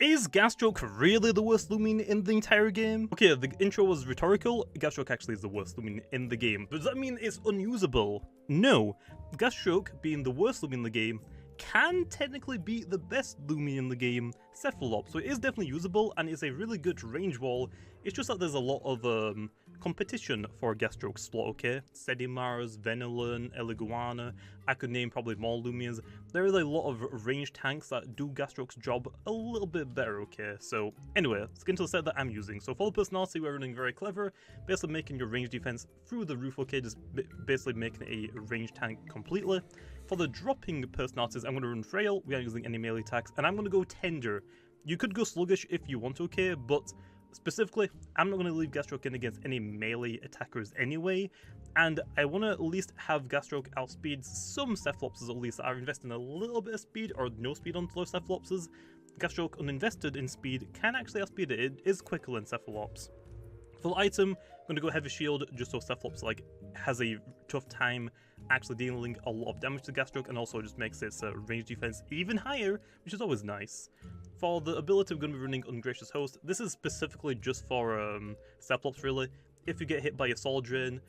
Is Gastroak really the worst Loomian in the entire game? Okay, the intro was rhetorical. Gastroak actually is the worst Loomian in the game. But does that mean it's unusable? No. Gastroak, being the worst Loomian in the game, can technically be the best Loomian in the game, Cephalops. So it is definitely usable and it's a really good range wall. It's just that there's a lot of competition for Gastroak's slot, okay? Sedimars, Venolin, Eliguana, I could name probably more Loomians. There is a lot of ranged tanks that do Gastroak's job a little bit better, okay? So anyway, let's get into the set that I'm using. So for the personality, we're running very clever, basically making your range defense through the roof, okay? Just basically making a ranged tank completely. For the dropping personalities, I'm going to run Frail, we aren't using any melee attacks, and I'm going to go Tender. You could go Sluggish if you want, okay, but specifically, I'm not going to leave Gastroak in against any melee attackers anyway, and I want to at least have Gastroak outspeed some Cephalopses at least that are investing a little bit of speed or no speed onto those Cephalopses. Gastroak, uninvested in speed, can actually outspeed it. It is quicker than Cephalops. For the item, I'm going to go Heavy Shield just so Cephalops has a tough time actually dealing a lot of damage to Gastroak, and also just makes its range defense even higher, which is always nice. For the ability, we're going to be running Ungracious Host. This is specifically just for Cephalops, really. If you get hit by a Soul Drain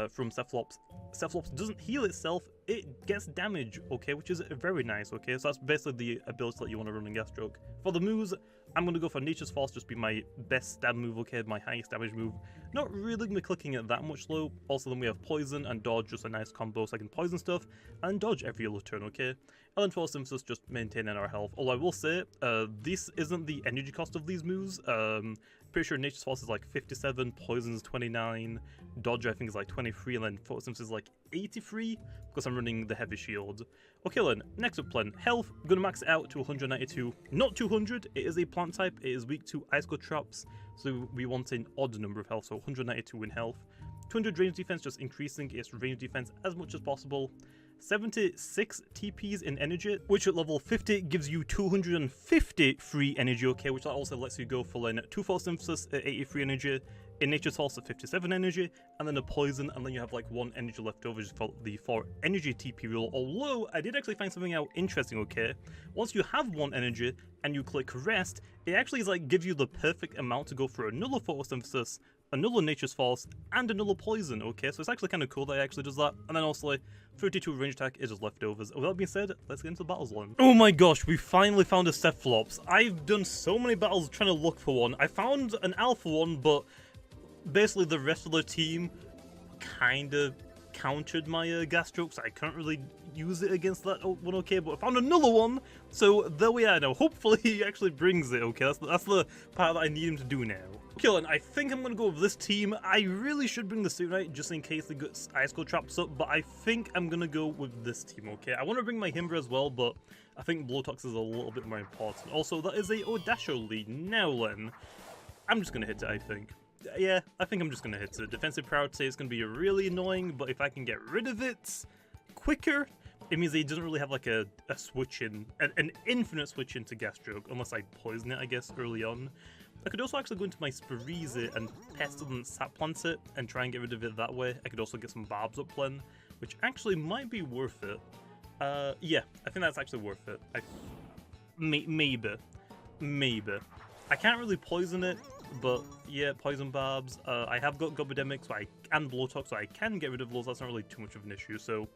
from Cephalops, Cephalops doesn't heal itself, it gets damage, okay, which is very nice, okay? So that's basically the ability that you want to run in Gastroak. For the moves, I'm going to go for Nature's Force, just be my best stab move, okay, my highest damage move. Not really going to be clicking it that much low. Also, then we have Poison and Dodge, just a nice combo so I can poison stuff, and dodge every other turn, okay? And then Photosynthesis, just maintaining our health. Although I will say, this isn't the energy cost of these moves. Pretty sure Nature's Force is like 57, Poison is 29, Dodge I think is like 23, and then Photosynthesis is like 83, because I'm running the Heavy Shield. Okay then, next up plan. Health, I'm going to max it out to 192, not 200, it is a plant type, it is weak to Icicle Traps, so we want an odd number of health, so 192 in health. 200 range defense, just increasing its range defense as much as possible. 76 TPs in energy, which at level 50 gives you 250 free energy, okay, which that also lets you go full in 2 Photosynthesis at 83 energy, in Nature's Force at 57 energy, and then a Poison, and then you have like 1 energy left over just for the 4 energy TP rule. Although, I did actually find something out interesting, okay? Once you have 1 energy, and you click rest, it actually is like gives you the perfect amount to go for another Photosynthesis, another Nature's Force, and another Poison, okay? So it's actually kind of cool that it actually does that. And then also, 32 range attack is just leftovers. With that being said, let's get into the battle zone. Oh my gosh, we finally found a Cephalops. I've done so many battles trying to look for one. I found an alpha one, but basically the rest of the team kind of countered my Gastroak, so I can't really use it against that one, okay, but I found another one, so there we are now. Hopefully he actually brings it, okay, that's the part that I need him to do now. Okay, then, I think I'm going to go with this team. I really should bring the suit right, just in case they get Icicle Traps up, but I think I'm going to go with this team, okay? I want to bring my Himbra as well, but I think Blowtox is a little bit more important. Also, that is a Odasho lead. Now then, I'm just going to hit it, I think. Yeah, I think I'm just going to hit it. Defensive priority is going to be really annoying, but if I can get rid of it quicker, it means that he doesn't really have like a switch in, an infinite switch into Gastroak, unless I poison it, I guess, early on. I could also actually go into my Spirizi and Pestilence Sap Plant it and try and get rid of it that way. I could also get some Barbs up plen, which actually might be worth it. Yeah, I think that's actually worth it. Maybe. I can't really poison it, but yeah, Poison Barbs. I have got Gobidemic and Blowtox, so I can get rid of those. That's not really too much of an issue. So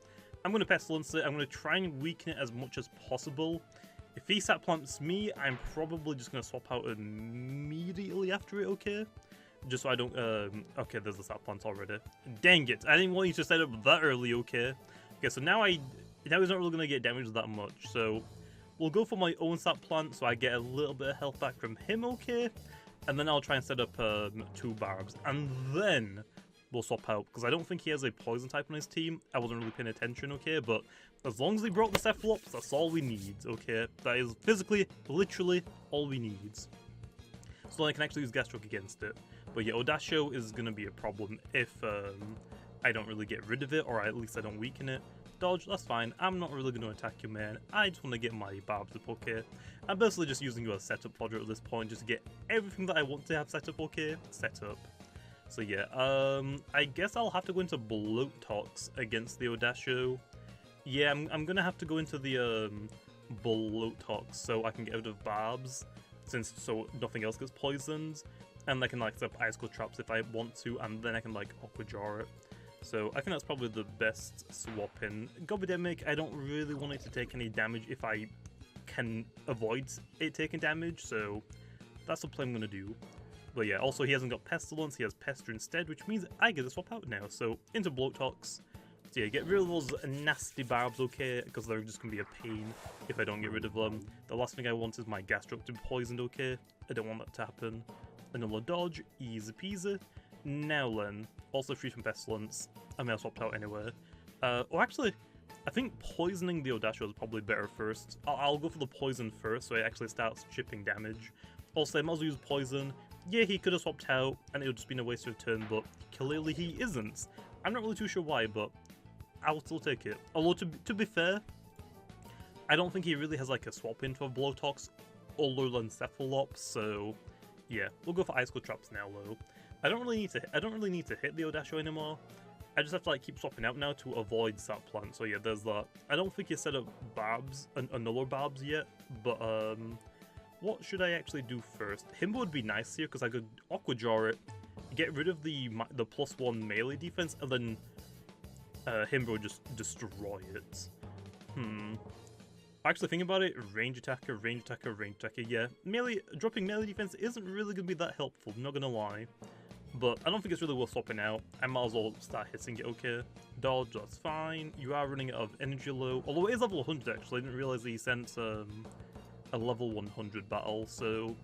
I'm going to Pestilence it. I'm going to try and weaken it as much as possible. If he Sap Plants me, I'm probably just going to swap out immediately after it, okay? Just so I don't... okay, there's the Sap Plant already. Dang it, I didn't want you to set up that early, okay? Okay, so now he's not really going to get damaged that much, so we'll go for my own Sap Plant so I get a little bit of health back from him, okay? And then I'll try and set up 2 Barbs, and then we'll swap out, because I don't think he has a Poison type on his team. I wasn't really paying attention, okay, but as long as he brought the Cephalops, that's all we need, okay? That is physically, literally, all we need. So then I can actually use Gastroak against it. But yeah, Odasho is going to be a problem if I don't really get rid of it, or at least I don't weaken it. Dodge, that's fine. I'm not really going to attack you, man. I just want to get my Barbs up, okay? I'm basically just using you as setup fodder at this point, just to get everything that I want to have set up, okay? Set up. So yeah, I guess I'll have to go into Blowtox against the Odasho. Yeah, I'm gonna have to go into the Blowtox so I can get rid of Barbs. since so nothing else gets poisoned, and I can like set up Ice Cold Traps if I want to, and then I can like Aqua Jar it. So I think that's probably the best swap in. Gobidemic, I don't really want it to take any damage if I can avoid it taking damage, so that's the play I'm going to do. But yeah, also he hasn't got Pestilence, he has Pester instead, which means I get to swap out now. So into Bloatox. So yeah, get rid of those nasty barbs, okay, because they're just going to be a pain if I don't get rid of them. The last thing I want is my Gastroak to be poisoned, okay? I don't want that to happen. Another dodge, easy peasy. Now then, also free from Pestilence. I may have swapped out anyway. Or actually, I think poisoning the Audacity is probably better first. I'll go for the poison first, so it actually starts chipping damage. Also, I might as well use poison. Yeah, he could have swapped out, and it would just been a waste of a turn, but clearly he isn't. I'm not really too sure why, but I'll still take it. Although, to be fair, I don't think he really has like a swap in for Bloatox other than Cephalops, so yeah, we'll go for Ice Cold Traps now though. I don't really need to hit the Audacity anymore. I just have to like keep swapping out now to avoid Sap Plant. So yeah, there's that. I don't think he set up Barbs, another Barbs yet, but what should I actually do first? Himbo would be nice here because I could Aqua Jar it, get rid of the +1 melee defense, and then Himbo would just destroy it. Actually, thinking about it, range attacker, yeah. Dropping melee defense isn't really going to be that helpful, I'm not going to lie. But I don't think it's really worth swapping out. I might as well start hitting it, okay. Dodge, that's fine. You are running out of energy low. Although it is level 100 actually, I didn't realise that he sent a level 100 battle, so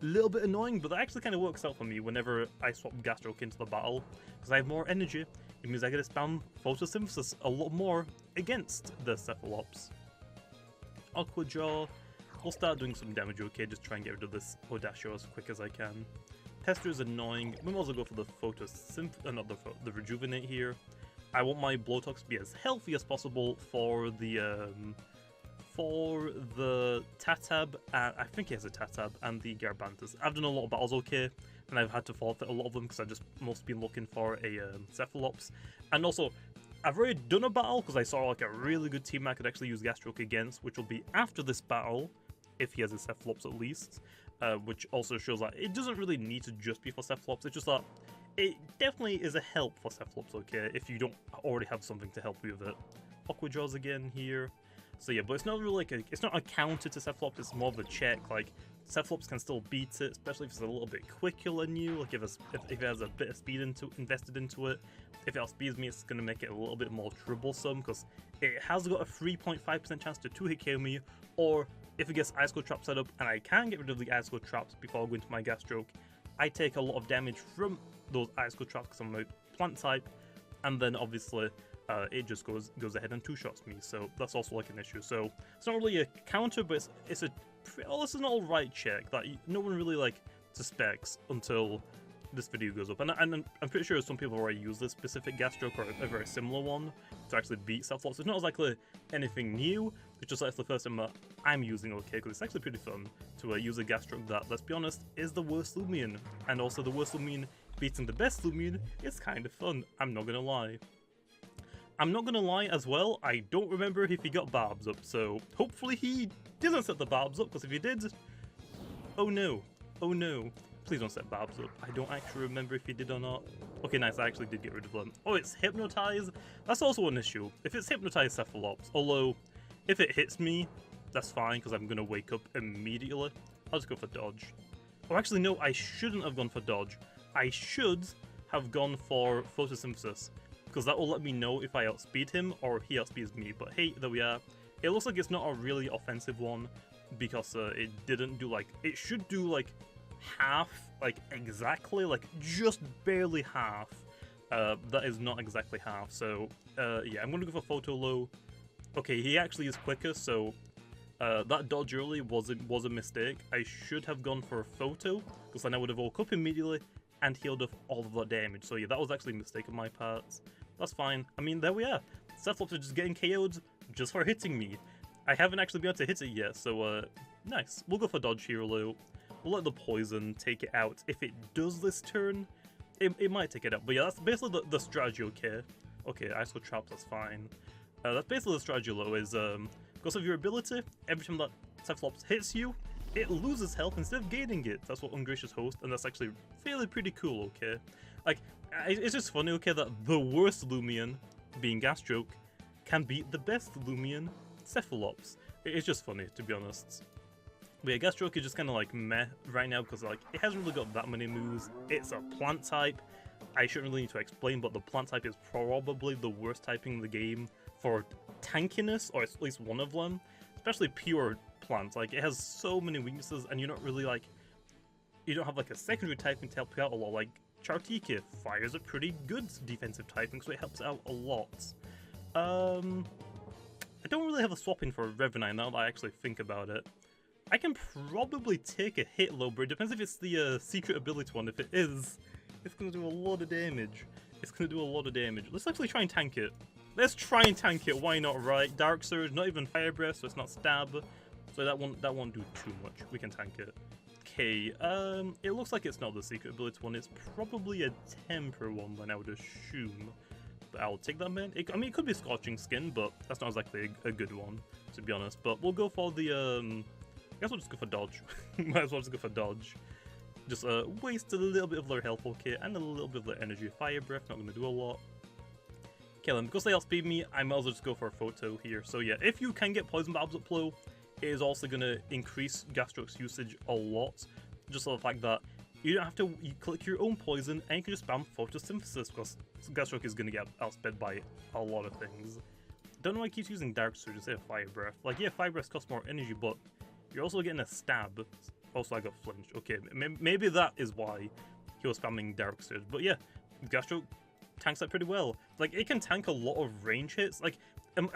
a little bit annoying, but that actually kind of works out for me whenever I swap Gastroak into the battle, because I have more energy. It means I get to spam Photosynthesis a lot more against the Cephalops. Aqua Jar, we'll start doing some damage, okay, just try and get rid of this Audacity as quick as I can. Pester is annoying. We might as well go for the not the Rejuvenate here. I want my Bloatox to be as healthy as possible for the Tatab, I think he has a Tatab, and the Garbantus. I've done a lot of battles, okay, and I've had to forfeit a lot of them because I've just mostly been looking for a Cephalops. And also, I've already done a battle because I saw like a really good team I could actually use Gastroak against, which will be after this battle, if he has a Cephalops at least. Which also shows that it doesn't really need to just be for Cephalops, it's just that it definitely is a help for Cephalops, okay, if you don't already have something to help you with it. Aqua Jaws again here. So yeah, but it's not really like it's not a counter to Cephalops, it's more of a check, like Cephalops can still beat it, especially if it's a little bit quicker than you, like if it has a bit of speed invested into it. If it outspeeds me, it's going to make it a little bit more troublesome, because it has got a 3.5% chance to 2-hit KO me, or if it gets Ice Cold Trap set up, and I can get rid of the Ice Cold Traps before I go into my Gastroak, I take a lot of damage from those Ice Cold Traps because I'm a plant type, and then obviously it just goes ahead and two-shots me, so that's also like an issue. So it's not really a counter, but it's a this is an alright check that no one really like suspects until this video goes up, and I'm pretty sure some people already use this specific Gastroak or a very similar one to actually beat Cephalops. It's not exactly anything new, it's just like it's the first time that I'm using okay, because it's actually pretty fun to use a Gastroak that, let's be honest, is the worst Loomian, and also the worst Loomian beating the best Loomian is kind of fun, I'm not gonna lie. I'm not gonna lie as well, I don't remember if he got Barbs up, so hopefully he didn't set the Barbs up, because if he did, oh no, please don't set Barbs up. I don't actually remember if he did or not. Okay, nice, I actually did get rid of them. Oh, it's Hypnotize? That's also an issue. If it's Hypnotize Cephalops, although if it hits me, that's fine, because I'm gonna wake up immediately. I'll just go for Dodge. Oh, actually no, I shouldn't have gone for Dodge. I should have gone for Photosynthesis, because that will let me know if I outspeed him or he outspeeds me. But hey, there we are. It looks like it's not a really offensive one, because it didn't do like, it should do like half, like exactly, like just barely half. That is not exactly half, so yeah, I'm gonna go for Photo Low. Okay, he actually is quicker, so that dodge early was a mistake. I should have gone for a Photo, because then I would have woke up immediately and healed off all of that damage. So yeah, that was actually a mistake on my part. That's fine. I mean, there we are. Cephalops are just getting KO'd just for hitting me. I haven't actually been able to hit it yet, so nice. We'll go for Dodge here, Low. We'll let the poison take it out. If it does this turn, it might take it out. But yeah, that's basically the strategy, okay? Okay, Ice Cold Traps, that's fine. That's basically the strategy, Low, is because of your ability, every time that Cephalops hits you, it loses health instead of gaining it. That's what Ungracious Host, and that's actually fairly pretty cool, okay? Like, it's just funny, okay, that the worst Loomian, being Gastroak, can beat the best Loomian, Cephalops. It's just funny, to be honest. But yeah, Gastroak is just kind of like meh right now, because like, it hasn't really got that many moves. It's a plant type. I shouldn't really need to explain, but the plant type is probably the worst typing in the game for tankiness, or at least one of them. Especially pure plants. Like, it has so many weaknesses, and you're not really like, you don't have like a secondary typing to help you out a lot. Like Chartika, fire is a pretty good defensive typing, so it helps out a lot. I don't really have a swap in for Revenine now that I actually think about it. I can probably take a hit low, but it depends if it's the secret ability one. If it is, it's gonna do a lot of damage. It's gonna do a lot of damage. Let's actually try and tank it. Let's try and tank it, why not, right? Dark Surge, not even Fire Breath, so it's not Stab. So that won't do too much. We can tank it. Okay, it looks like it's not the secret ability one. It's probably a temper one then, I would assume. But I'll take that, man. I mean, it could be Scorching Skin, but that's not exactly a good one, to be honest. But we'll go for the, I guess we'll just go for Dodge. Might as well just go for Dodge. Just waste a little bit of their health, okay, and a little bit of their energy. Fire Breath, not going to do a lot. Okay then, because they outspeed me, I might as well just go for a photo here. So yeah, if you can get Poison Barbs up low, it is also going to increase Gastroak's usage a lot. Just for the fact that you don't have to click your own poison, and you can just spam Photosynthesis, because Gastroak is going to get outsped by a lot of things. Don't know why he keeps using Dark Surge instead of Fire Breath. Like, yeah, Fire Breath costs more energy, but you're also getting a stab. Also, I got flinched. Okay, maybe that is why he was spamming Dark Surge. But yeah, Gastroak tanks that pretty well. Like, it can tank a lot of range hits. Like,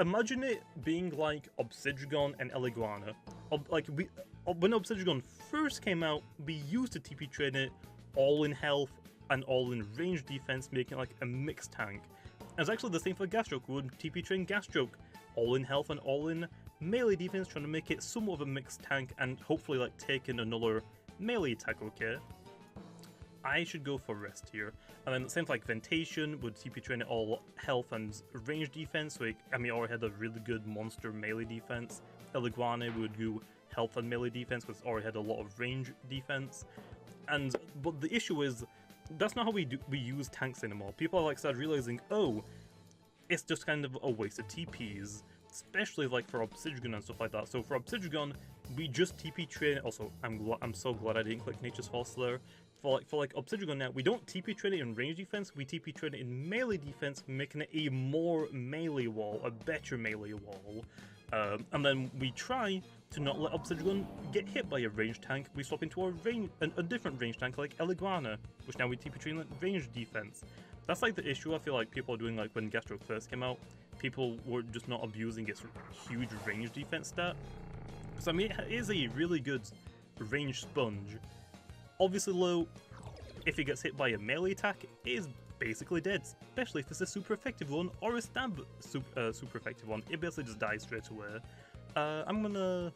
imagine it being like Obsidian and Eliguana. When Obsidian first came out, we used to TP train it all in health and all in range defense, making it like a mixed tank. And it's actually the same for Gastroak. We would TP train Gastroak all in health and all in melee defense, trying to make it somewhat of a mixed tank and hopefully like take in another melee attack, okay? I should go for rest here. And then same like Ventation would TP train it all health and range defense, so I mean, already had a really good monster melee defense. Eliguane would do health and melee defense because it already had a lot of range defense. But the issue is, that's not how we use tanks anymore. People are like started realizing, oh, it's just kind of a waste of TPs, especially like for Obsidian and stuff like that. So for Obsidian, we just TP train it. Also, I'm so glad I didn't click Nature's Force there. For like Obsidian now, we don't TP train it in range defense, we TP train it in melee defense, making it a more melee wall, a better melee wall. And then we try to not let Obsidian get hit by a range tank. We swap into a different range tank like Eliguana, which now we TP train like range defense. That's like the issue I feel like people are doing like when Gastroak first came out. People were just not abusing its huge range defense stat. So I mean, it is a really good range sponge. Obviously low, if it gets hit by a melee attack, it is basically dead, especially if it's a super effective one or a stab super effective one. It basically just dies straight away. I'm gonna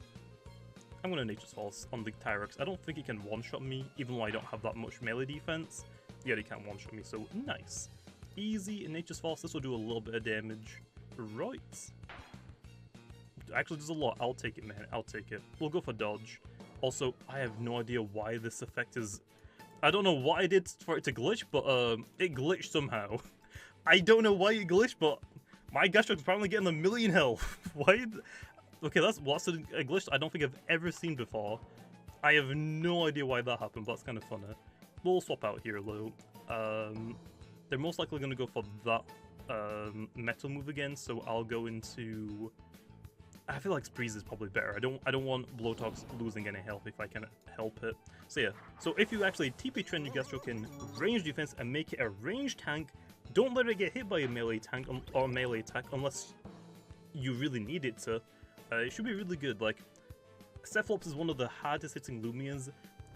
Nature's Force on the Tyrex. I don't think it can one-shot me, even though I don't have that much melee defense. Yeah, it can't one-shot me, so nice. Easy in Nature's Force, this will do a little bit of damage. Right. Actually, there's a lot. I'll take it, man. I'll take it. We'll go for dodge. Also, I have no idea why this effect is... I don't know what I did for it to glitch, but it glitched somehow. I don't know why it glitched, but my Gastroak is probably getting a million health. Why? Okay, that's a glitch I don't think I've ever seen before. I have no idea why that happened, but that's kind of funny. We'll swap out here, though. They're most likely going to go for that metal move again, so I'll go into... I feel like Spreeze is probably better. I don't want Blowtox losing any health if I can help it. So yeah, so if you actually TP train your Gastroak in range defense and make it a range tank, don't let it get hit by a melee tank or melee attack unless you really need it to. It should be really good. Like, Cephalops is one of the hardest hitting Loomians,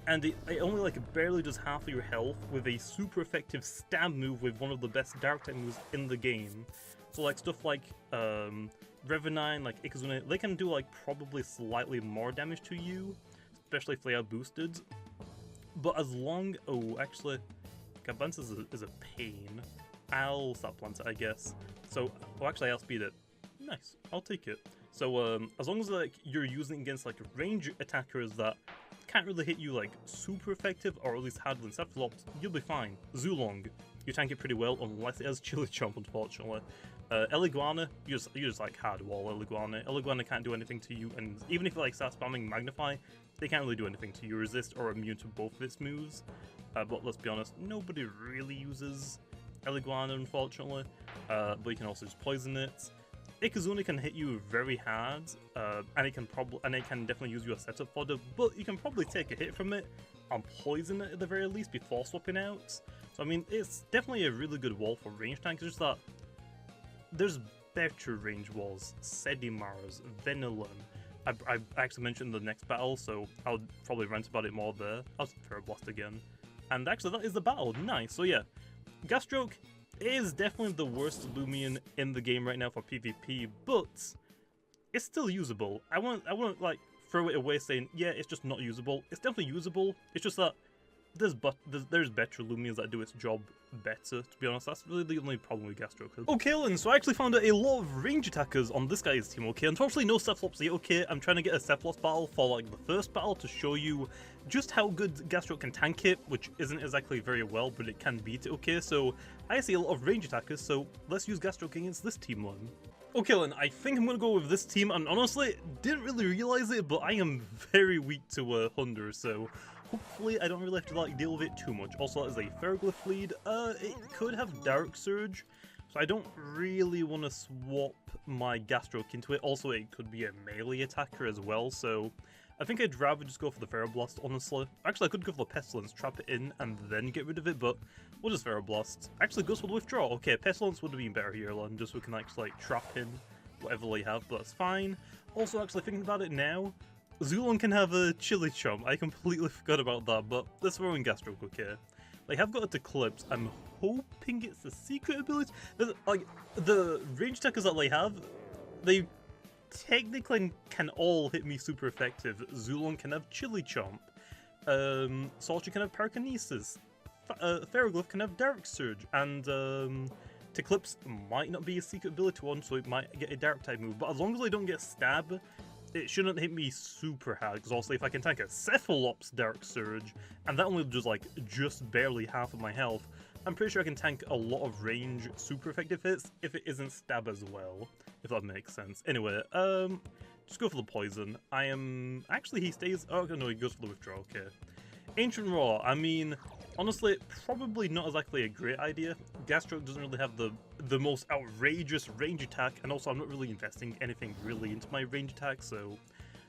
and it only like barely does half of your health with a super effective stab move with one of the best dark type moves in the game. So like stuff like Revenine, like Ikazune, they can do like probably slightly more damage to you, especially if they are boosted. But as long... Oh, actually, Gabantis is a pain. I'll stop plant it, I guess. So, oh, actually, I'll speed it. Nice, I'll take it. So, as long as like you're using against like range attackers that can't really hit you like super effective, or at least harder than Cephalops, you'll be fine. Zulong, you tank it pretty well, unless it has Chili Chomp, unfortunately. Eliguana, you just like hard wall Eliguana. Eliguana can't do anything to you, and even if you like start spamming Magnify, they can't really do anything to you. Resist or immune to both of its moves. But let's be honest, nobody really uses Eliguana, unfortunately. But you can also just poison it. Ikazuna can hit you very hard, and it can definitely use you as setup fodder, but you can probably take a hit from it and poison it at the very least before swapping out. So I mean, it's definitely a really good wall for range tanks. It's just that there's better range walls. Sedimars, Venilon. I actually mentioned the next battle, so I'll probably rant about it more there. I'll Ferroblast again. And actually, that is the battle. Nice. So yeah, Gastroak is definitely the worst Loomian in the game right now for PvP, but it's still usable. I won't like throw it away saying, yeah, it's just not usable. It's definitely usable. It's just that there's better Loomians that do its job better, to be honest. That's really the only problem with Gastroak. Okay, then, so I actually found out a lot of range attackers on this guy's team, okay? Unfortunately, no Cephalops yet, okay? I'm trying to get a Cephalops battle for, like, the first battle to show you just how good Gastroak can tank it, which isn't exactly very well, but it can beat it, okay? So, I see a lot of range attackers, so let's use Gastroak against this team one. Okay, then, I think I'm going to go with this team, and honestly, didn't really realize it, but I am very weak to Hunder, so hopefully I don't really have to like deal with it too much. Also, that is a Ferroglyph lead. It could have Dark Surge, so I don't really want to swap my Gastroak into it. Also, it could be a melee attacker as well, so I think I'd rather just go for the Ferroblast, honestly. Actually, I could go for the Pestilence, trap it in, and then get rid of it, but we'll just Ferroblast. Actually, goes for the Withdraw. Okay, Pestilence would have been better here, Len, just so we can actually like trap in whatever they have, but that's fine. Also, actually thinking about it now, Zulon can have a Chili Chomp. I completely forgot about that, but let's throw in Gastroak, okay? They have got it to Eclipse. I'm hoping it's a secret ability. Like, the range attackers that they have, they technically can all hit me super effective. Zulon can have Chili Chomp. Sorcha can have Pyrokinesis. Ferroglyph can have Dark Surge. And Eclipse might not be a secret ability one, so it might get a Dark type move. But as long as I don't get Stab, it shouldn't hit me super hard, because also if I can tank a Cephalops Dark Surge, and that only does like just barely half of my health, I'm pretty sure I can tank a lot of range super effective hits if it isn't stab as well, if that makes sense. Anyway, just go for the poison. Actually he stays, oh no, he goes for the withdraw, okay. Ancient Roar, I mean, honestly, probably not exactly a great idea. Gastroak doesn't really have the most outrageous range attack, and also I'm not really investing anything really into my range attack, so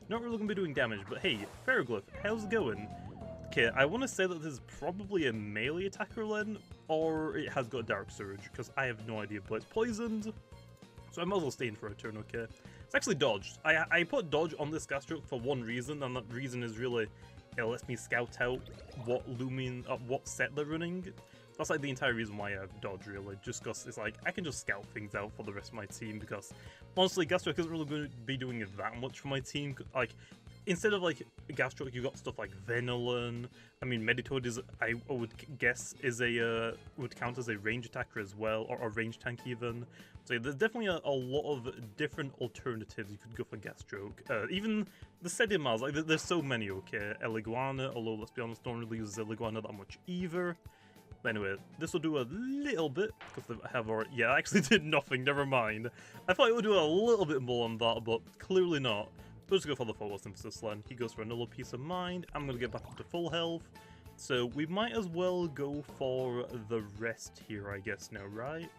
not really going to be doing damage. But hey, Ferroglyph, how's it going? Okay, I want to say that this is probably a melee attacker, Len, or it has got Dark Surge, because I have no idea, but it's poisoned, so I might as well stay in for a turn, okay? It's actually dodged. I put dodge on this Gastroak for one reason, and that reason is really it lets me scout out what Loomian, what set they're running. That's like the entire reason why I have dodge, really, just because it's like I can just scout things out for the rest of my team, because honestly Gastroak isn't really going to be doing that much for my team. Like, instead of like Gastroak, you got stuff like Venilon. I mean, Meditoad is, I would guess, is would count as a range attacker as well, or a range tank even. So there's definitely a lot of different alternatives you could go for Gastroak. Even the Sedimars, like there's so many, okay. Eliguana, although let's be honest, don't really use Eliguana that much either. But anyway, this will do a little bit, because I have already, yeah, I actually did nothing, never mind. I thought it would do a little bit more on that, but clearly not. Let's go for the photosynthesis Len. He goes for another piece of mind. I'm going to get back up to full health. So we might as well go for the rest here, I guess now, right?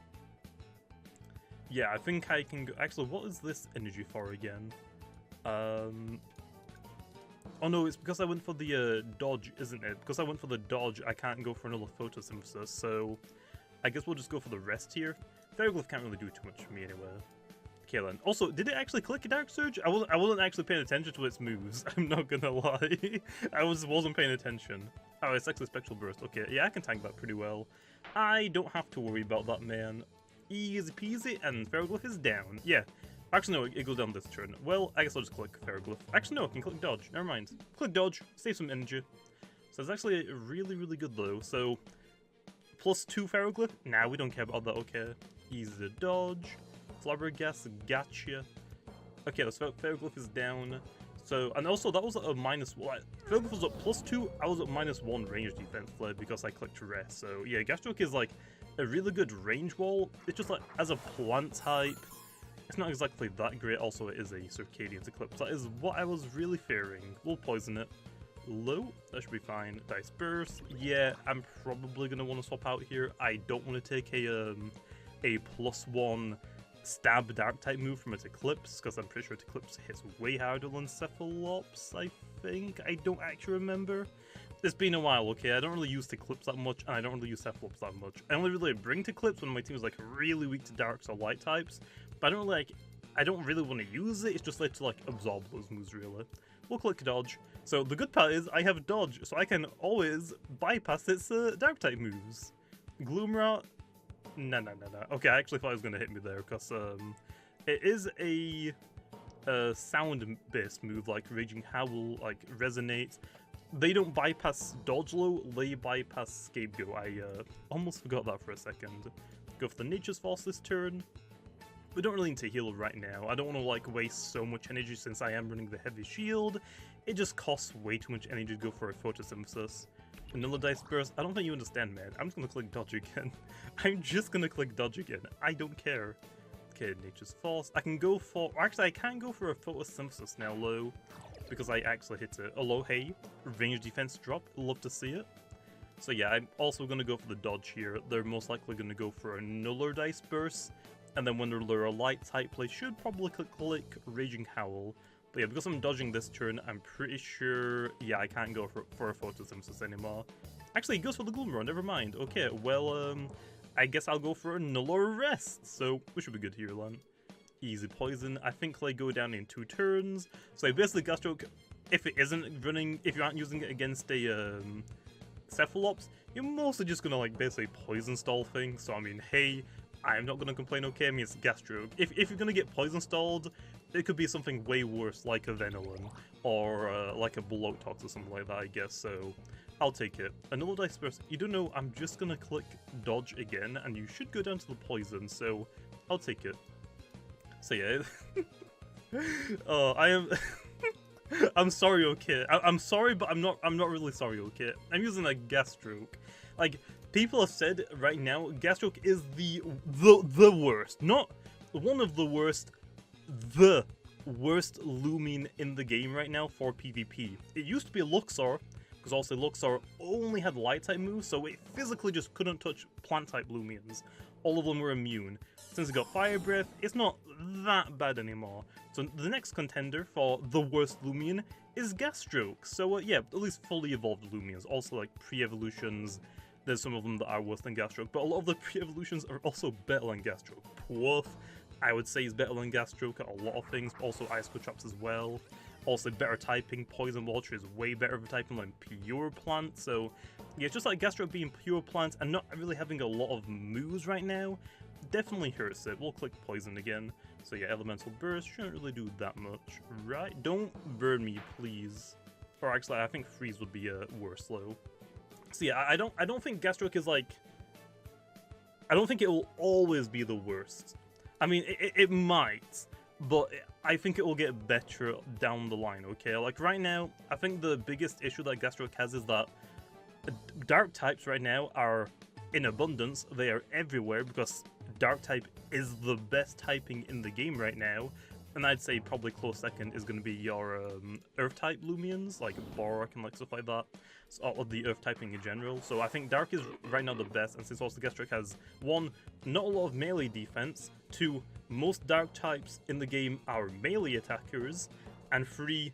Yeah, I think I can go. Actually, what is this energy for again? Oh no, it's because I went for the dodge, isn't it? Because I went for the dodge, I can't go for another photosynthesis, so I guess we'll just go for the rest here. Ferroglyph can't really do too much for me anyway. Okay then. Also, did it actually click a Dark Surge? I wasn't actually paying attention to its moves. I'm not gonna lie. I wasn't paying attention. Oh, it's actually Spectral Burst. Okay, yeah, I can tank that pretty well. I don't have to worry about that, man. Easy peasy, and Ferroglyph is down. Yeah. Actually, no, it goes down this turn. Well, I guess I'll just click Ferroglyph. Actually, no, I can click Dodge. Never mind. Click Dodge, save some energy. So it's actually really, really good though. So, +2 Ferroglyph? Nah, we don't care about that, okay. Easy to dodge. Flabbergast, gotcha. Okay, so Ferroglyph is down. So, and also that was at a minus, what, Fergus was at +2, I was at -1 range defense flare because I clicked rest. So yeah, Gastroak is like a really good range wall. It's just like, as a plant type, it's not exactly that great. Also, it is a Circadian Eclipse. That is what I was really fearing. We'll poison it. Low, that should be fine. Dice Burst, yeah, I'm probably going to want to swap out here. I don't want to take a +1 stab dark type move from its Eclipse, because I'm pretty sure its Eclipse hits way harder than Cephalops, I think. I don't actually remember. It's been a while, okay? I don't really use Eclipse that much, and I don't really use Cephalops that much. I only really bring Eclipse when my team is like really weak to darks or light types, but I don't really want to use it. It's just like to like absorb those moves, really. We'll click dodge. So the good part is I have dodge, so I can always bypass its dark type moves. Gloomrat. No. Okay, I actually thought it was going to hit me there, because it is a sound-based move, like Raging Howl, like Resonate. They don't bypass dodge low, they bypass Scapegoat. I almost forgot that for a second. Go for the Nature's Force this turn. We don't really need to heal right now. I don't want to like waste so much energy since I am running the heavy shield. It just costs way too much energy to go for a photosynthesis. Vanilla Dice Burst, I don't think you understand, man. I'm just gonna click dodge again. I'm just gonna click dodge again. I don't care. Okay, Nature's Force. I can go for, actually I can go for a photosynthesis now, low, because I actually hit it. A low, hey, range defense drop, love to see it. So yeah, I'm also gonna go for the dodge here. They're most likely gonna go for a Nuller Dice Burst. And then when they're a light type play, should probably click Raging Howl. But yeah, because I'm dodging this turn, I'm pretty sure, yeah, I can't go for a photosynthesis anymore. Actually, he goes for the Gloomra, never mind. Okay, well, I guess I'll go for a Nuller Rest. So, we should be good here, then. Easy poison. I think they go down in 2 turns. So basically, Gastroak, if it isn't running, if you aren't using it against a Cephalops, you're mostly just gonna, like, basically poison stall things. So, I mean, hey, I'm not gonna complain, okay? I mean, it's Gastroak. If you're gonna get poison stalled, it could be something way worse, like a Venolin, or like a Bloatox or something like that, I guess, so I'll take it. Another Dice Burst, you don't know, I'm just gonna click dodge again, and you should go down to the poison, so I'll take it. So yeah, I am... I'm sorry, okay? I'm sorry, but I'm not really sorry, okay? I'm using a Gastroak. Like, people have said right now, Gastroak is the worst. Not one of the worst, the worst Loomian in the game right now for PvP. It used to be Luxor, because also Luxor only had light type moves, so it physically just couldn't touch plant type Loomians. All of them were immune. Since it got Fire Breath, it's not that bad anymore. So the next contender for the worst Loomian is Gastroak. So yeah, at least fully evolved Loomians. Also like pre-evolutions, there's some of them that are worse than Gastroak, but a lot of the pre-evolutions are also better than Gastroak. Pwoof, I would say is better than Gastroak at a lot of things, also Icicle Traps as well. Also better typing, Poison Water is way better of a typing than Pure Plant, so yeah, it's just like Gastroak being Pure Plant and not really having a lot of moves right now, definitely hurts it. We'll click Poison again. So yeah, Elemental Burst shouldn't really do that much, right? Don't burn me, please. Or actually, I think Freeze would be worse though. So yeah, I don't think Gastroak is like... I don't think it will always be the worst. I mean, it might, but I think it will get better down the line, okay? Like right now, I think the biggest issue that Gastroak has is that dark types right now are in abundance. They are everywhere because dark type is the best typing in the game right now. And I'd say probably close second is going to be your Earth type Loomians, like Borak and like stuff like that, so, or the Earth typing in general. So I think Dark is right now the best, and since also Gastroak has 1, not a lot of melee defense, 2, most Dark types in the game are melee attackers, and 3,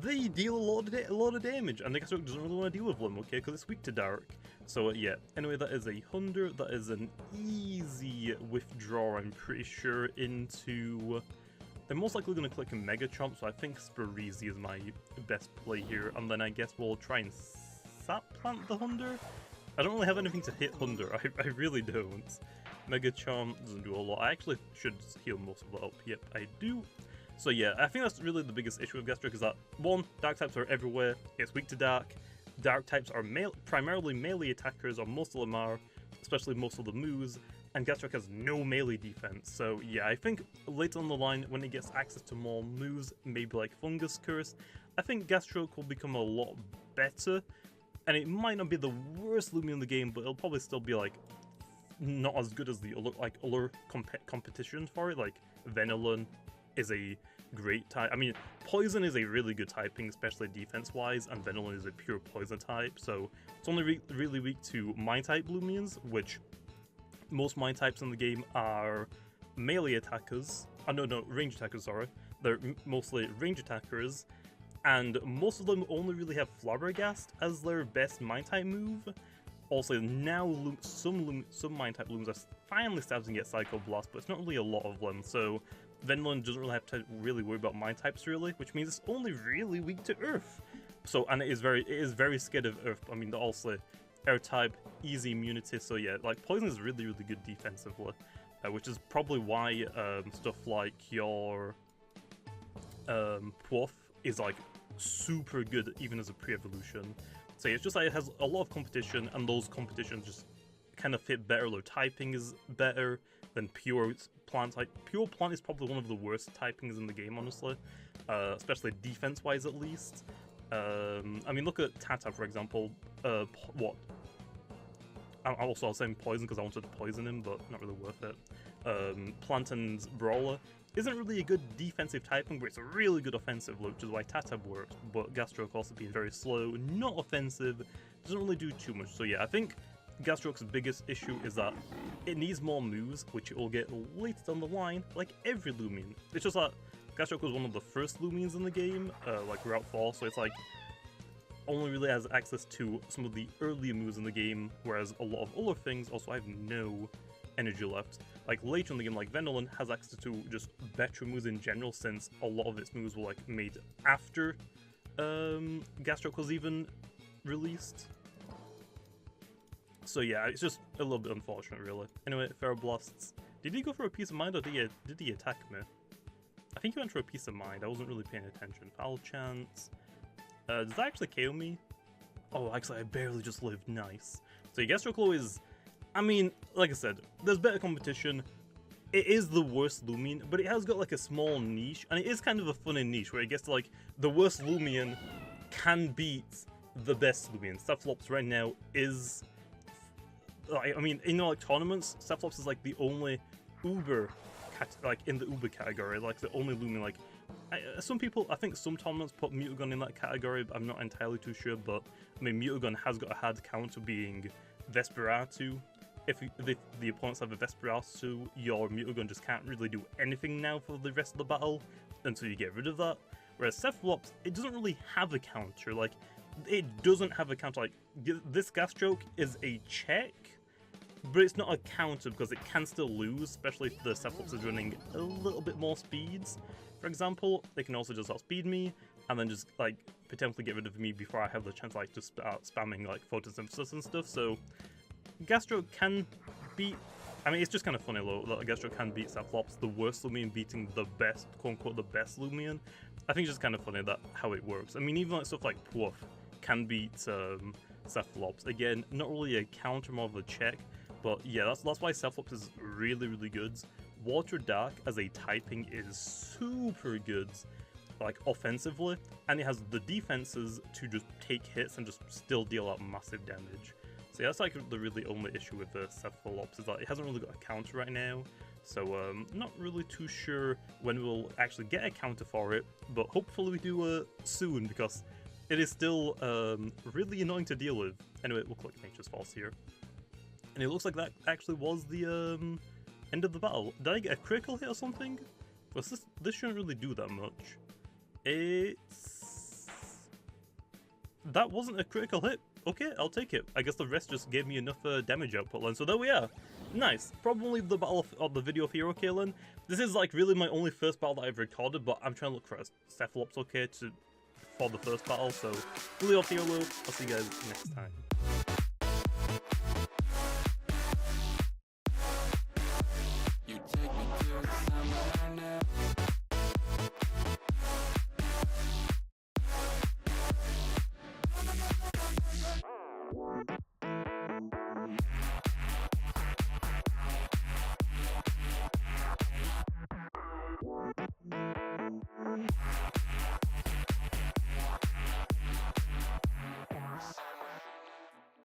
they deal a lot of damage, and the Gastroak doesn't really want to deal with them, okay, because it's weak to Dark. So yeah, anyway, that is a 100, that is an easy withdraw, I'm pretty sure, into... They're most likely going to click a Mega Chomp, so I think Spirizi is my best play here, and then I guess we'll try and Sap Plant the Hunder? I don't really have anything to hit Hunder, I really don't. Mega Chomp doesn't do a lot. I actually should heal most of that up. Yep, I do. So yeah, I think that's really the biggest issue with Gastroak is that, 1, Dark types are everywhere, it's weak to Dark. Dark types are primarily melee attackers, or most of them are, especially most of the moves. and Gastroak has no melee defense. So yeah, I think later on the line, when it gets access to more moves, maybe like Fungus Curse, I think Gastroak will become a lot better. And it might not be the worst Loomian in the game, but it'll probably still be like not as good as the other competition for it. Like Venilon is a great type. I mean, Poison is a really good typing, especially defense-wise, and Venilon is a pure Poison type, so it's only really weak to Mine-type Loomians, which most Mine-types in the game are melee attackers. No, range attackers, sorry. They're mostly range attackers, and most of them only really have Flabbergast as their best Mine-type move. Also, now some Mine-type Looms are finally starting to get Psycho Blast, but it's not really a lot of them, so Venilon doesn't really have to really worry about Mine-types really, which means it's only really weak to Earth. So, and it is very scared of Earth. I mean, they're also Air-type, easy immunity, so yeah, like Poison is really good defensively, which is probably why stuff like your Pwoof is like super good even as a pre-evolution. So yeah, it's just like it has a lot of competition, and those competitions just kind of fit better. Their typing is better than pure plant. Like pure plant is probably one of the worst typings in the game, honestly, especially defense-wise at least. I mean, look at Tata, for example. What? I was saying Poison because I wanted to poison him, but not really worth it. Planton's Brawler isn't really a good defensive typing, but it's a really good offensive, which is why Tatab works, but Gastroak also being very slow, not offensive, doesn't really do too much. So yeah, I think Gastroak's biggest issue is that it needs more moves, which it will get later down the line, like every Loomian. It's just that Gastroak was one of the first Loomians in the game, like Route 4, so it's like only really has access to some of the earlier moves in the game, whereas a lot of other things also have no energy left. Like later in the game, like Venilon has access to just better moves in general, since a lot of its moves were like made after Gastroak was even released. So yeah, it's just a little bit unfortunate, really. Anyway, Ferroblasts. Did he go for a piece of mind, or did he attack me? I think he went for a piece of mind. I wasn't really paying attention. Foul Chance. Does that actually KO me? Oh, actually, I barely just lived. Nice. So Gastroak is, I mean, like I said, there's better competition. It is the worst Loomian, but it has got like a small niche, and it is kind of a funny niche where it gets to like the worst Loomian can beat the best Loomian. Cephalops right now is, I mean, in like tournaments, Cephalops is like the only Uber, like in the Uber category, like the only Loomian. Like some people, I think some tournaments put Mutagon in that category, but I'm not entirely too sure. But I mean, Mutagon has got a hard counter being Vesperatu. If the opponents have a Vesperatu, your Mutagon just can't really do anything now for the rest of the battle until you get rid of that. Whereas Cephalops, it doesn't really have a counter. Like, it doesn't have a counter. Like, this Gastroak is a check, but it's not a counter because it can still lose, especially if the Cephalops is running a little bit more speeds. For example, it can also just outspeed me, and then just, like, potentially get rid of me before I have the chance, like, to start spamming, like, photosynthesis and stuff. So Gastroak can beat, I mean, it's just kind of funny though that Gastroak can beat Cephalops, the worst Loomian beating the best, quote-unquote, the best Loomian. I think it's just kind of funny that how it works. I mean, even like stuff like Pwoof can beat Cephalops. Again, not really a counter, more of a check, but yeah, that's why Cephalops is really good. Water Dark as a typing is super good, like offensively, and it has the defenses to just take hits and just still deal out massive damage. So yeah, that's like the really only issue with the Cephalops, is that it hasn't really got a counter right now. So not really too sure when we'll actually get a counter for it, but hopefully we do soon, because it is still really annoying to deal with. Anyway, we'll click Nature's False here. And it looks like that actually was the end of the battle. Did I get a critical hit or something? Because this shouldn't really do that much. That wasn't a critical hit. Okay, I'll take it. I guess the rest just gave me enough damage output then, so there we are. Nice. Probably the battle of the video of Hero Kalen. This is like really my only first battle that I've recorded, but I'm trying to look for a Cephalops for the first battle, so really off Hero. I'll see you guys next time.